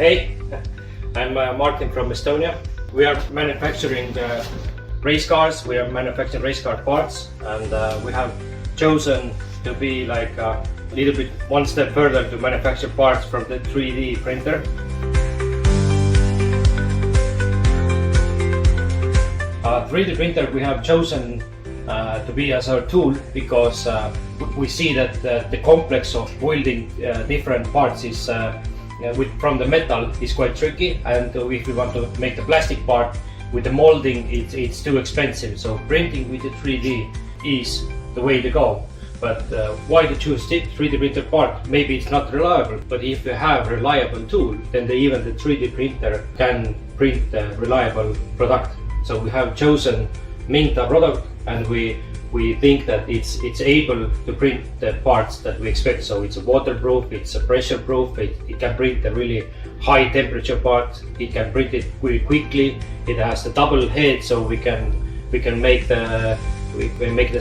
Hey, I'm Martin from Estonia. We are manufacturing race cars. We are manufacturing race car parts, and we have chosen to be like a little bit one step further to manufacture parts from the 3D printer. 3D printer we have chosen to be as our tool because we see that the complex of building different parts is from the metal is quite tricky, and if we want to make the plastic part with the molding, it's too expensive. So printing with the 3D is the way to go. But why to choose 3D printer part? Maybe it's not reliable, but if you have a reliable tool, then even the 3D printer can print a reliable product. So we have chosen Mingda product, and we think that it's able to print the parts that we expect. So it's a waterproof, it's a pressure proof, it can print a really high temperature part, it can print it really quickly, it has the double head, so we can make the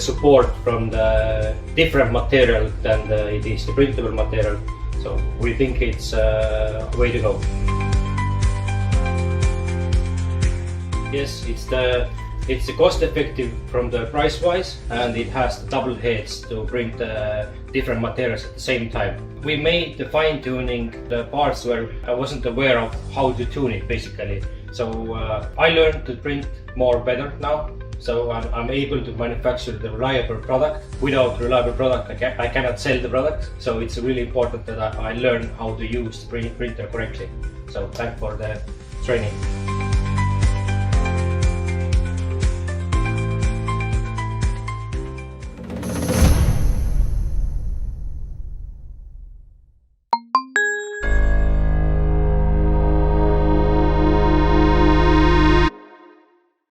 support from the different material than it is the printable material. So we think it's a way to go. Yes, it's the cost effective from the price wise, and it has the double heads to print different materials at the same time. We made the fine tuning the parts where I wasn't aware of how to tune it basically. So I learned to print more better now. So I'm able to manufacture the reliable product. Without reliable product, I cannot sell the product. So it's really important that I learn how to use the printer correctly. So thanks for the training.